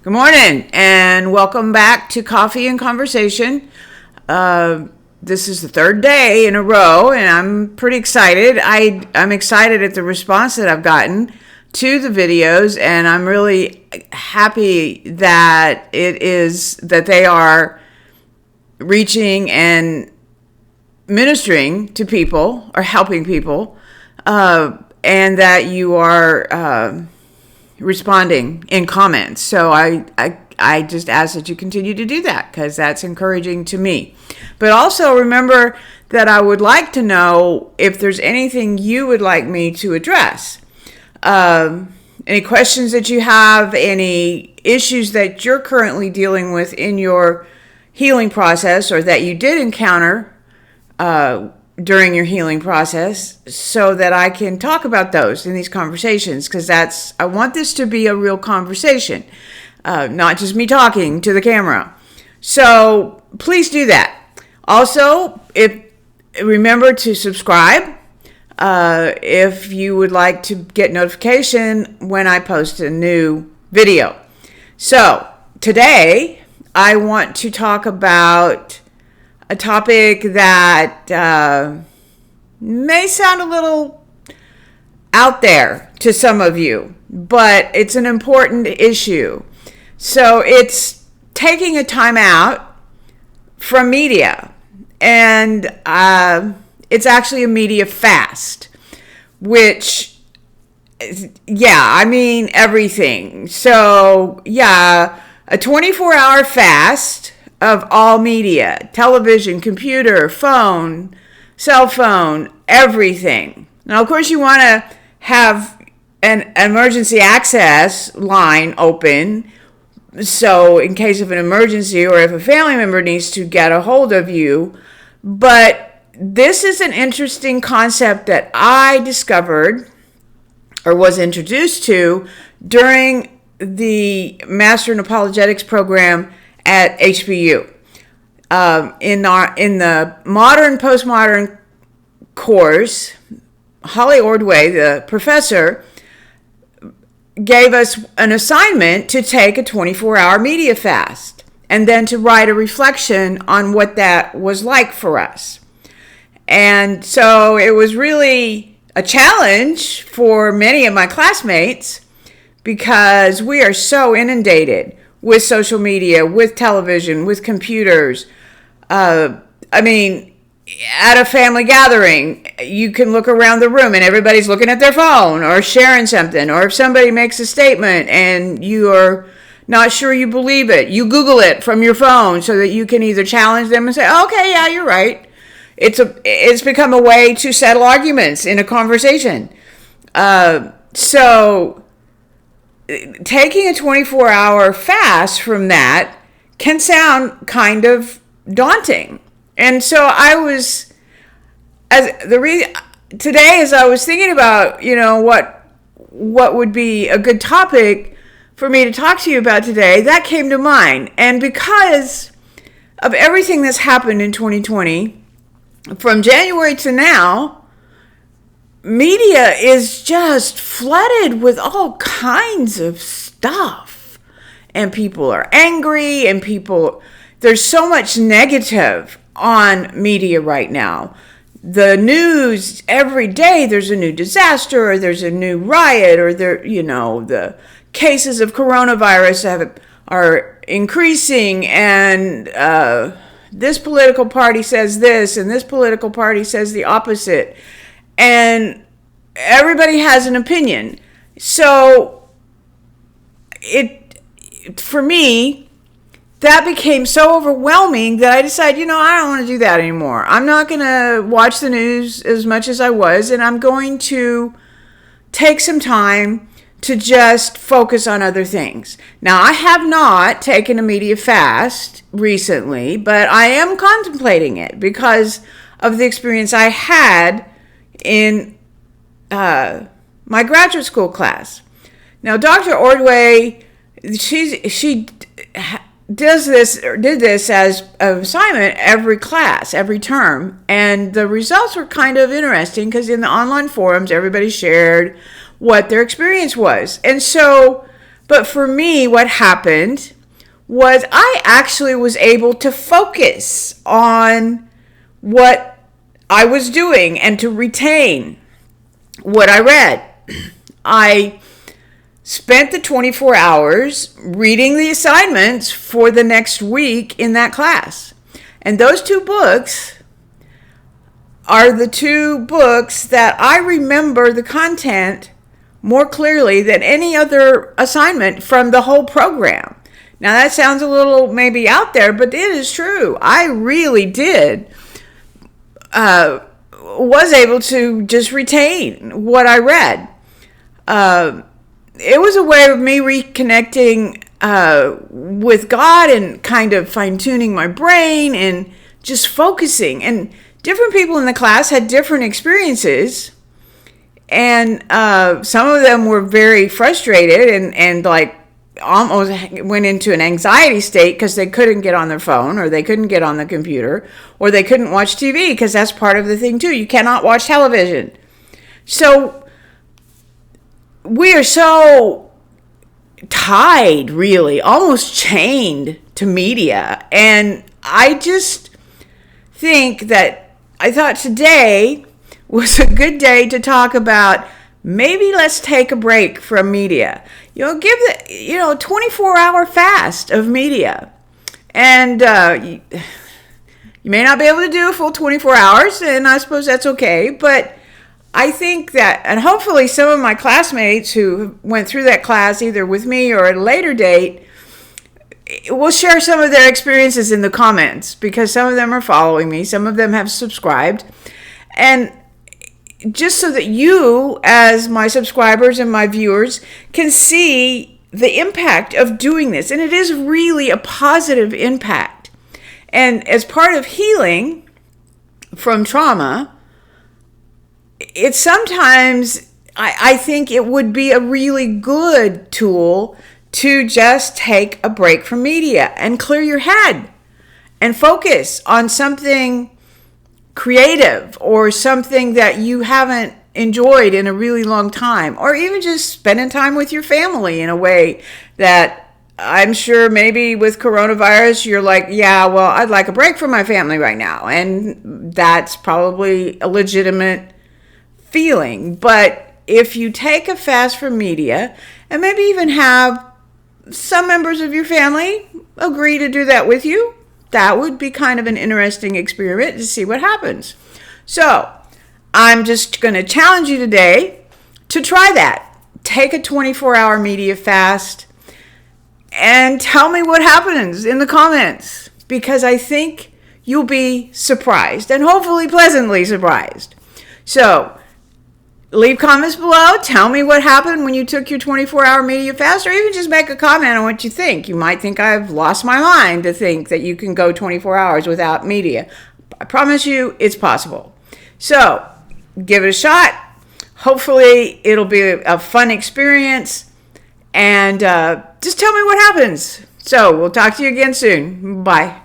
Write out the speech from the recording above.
Good morning, and welcome back to Coffee and Conversation. This is the third day in a row, and I'm pretty excited. I'm excited at the response that I've gotten to the videos, and I'm really happy that they are reaching and ministering to people or helping people, and that you are responding in comments. So I just ask that you continue to do that, because that's encouraging to me. But also remember that I would like to know if there's anything you would like me to address. Any questions that you have, any issues that you're currently dealing with in your healing process, or that you did encounter during your healing process, so that I can talk about those in these conversations, because I want this to be a real conversation, not just me talking to the camera. So please do that. Also, remember to subscribe if you would like to get notification when I post a new video. So today I want to talk about a topic that may sound a little out there to some of you, but it's an important issue. So it's taking a time out from media, and it's actually a media fast, which, I mean everything. So a 24-hour fast of all media, television, computer, phone, cell phone, everything. Now, of course, you want to have an emergency access line open, so in case of an emergency or if a family member needs to get a hold of you. But this is an interesting concept that I discovered or was introduced to during the Master in Apologetics program at HBU. In the modern postmodern course, Holly Ordway, the professor, gave us an assignment to take a 24-hour media fast and then to write a reflection on what that was like for us. And so it was really a challenge for many of my classmates, because we are so inundated with social media, with television, with computers. At a family gathering, you can look around the room and everybody's looking at their phone or sharing something. Or if somebody makes a statement and you are not sure you believe it, you Google it from your phone so that you can either challenge them and say, okay, yeah, you're right. It's become a way to settle arguments in a conversation. So taking a 24-hour fast from that can sound kind of daunting. And so today, as I was thinking about, what would be a good topic for me to talk to you about today, that came to mind. And because of everything that's happened in 2020, from January to now, media is just flooded with all kinds of stuff. And people are angry, and there's so much negative on media right now. The news, every day there's a new disaster, or there's a new riot, or the cases of coronavirus are increasing, and this political party says this, and this political party says the opposite. And everybody has an opinion. So for me, that became so overwhelming that I decided, I don't want to do that anymore. I'm not going to watch the news as much as I was, and I'm going to take some time to just focus on other things. Now, I have not taken a media fast recently, but I am contemplating it because of the experience I had in my graduate school class. Now, Dr. Ordway, she did this as an assignment every class, every term, and the results were kind of interesting because in the online forums, everybody shared what their experience was. And so But for me, what happened was I actually was able to focus on what I was doing and to retain what I read. I spent the 24 hours reading the assignments for the next week in that class. And those two books are the two books that I remember the content more clearly than any other assignment from the whole program. Now that sounds a little maybe out there, but it is true. I really was able to just retain what I read. It was a way of me reconnecting with God and kind of fine-tuning my brain and just focusing. And different people in the class had different experiences. And some of them were very frustrated and like almost went into an anxiety state because they couldn't get on their phone, or they couldn't get on the computer, or they couldn't watch TV, because that's part of the thing too. You cannot watch television. So we are so tied, really, almost chained to media. And I just think that I thought today was a good day to talk about maybe let's take a break from media. Give the 24-hour fast of media. And you may not be able to do a full 24 hours, and I suppose that's okay. But I think that, and hopefully some of my classmates who went through that class either with me or at a later date will share some of their experiences in the comments, because some of them are following me, some of them have subscribed. And just so that you, as my subscribers and my viewers, can see the impact of doing this. And it is really a positive impact. And as part of healing from trauma, it's sometimes, I think it would be a really good tool to just take a break from media and clear your head and focus on something creative or something that you haven't enjoyed in a really long time, or even just spending time with your family in a way that I'm sure maybe with coronavirus you're like, yeah, well, I'd like a break from my family right now. And that's probably a legitimate feeling. But if you take a fast from media and maybe even have some members of your family agree to do that with you, that would be kind of an interesting experiment to see what happens. So I'm just going to challenge you today to try that. Take a 24-hour media fast and tell me what happens in the comments, because I think you'll be surprised, and hopefully pleasantly surprised. So leave comments below. Tell me what happened when you took your 24-hour media fast, or even just make a comment on what you think. You might think I've lost my mind to think that you can go 24 hours without media. I promise you it's possible. So give it a shot. Hopefully it'll be a fun experience. And just tell me what happens. So we'll talk to you again soon. Bye.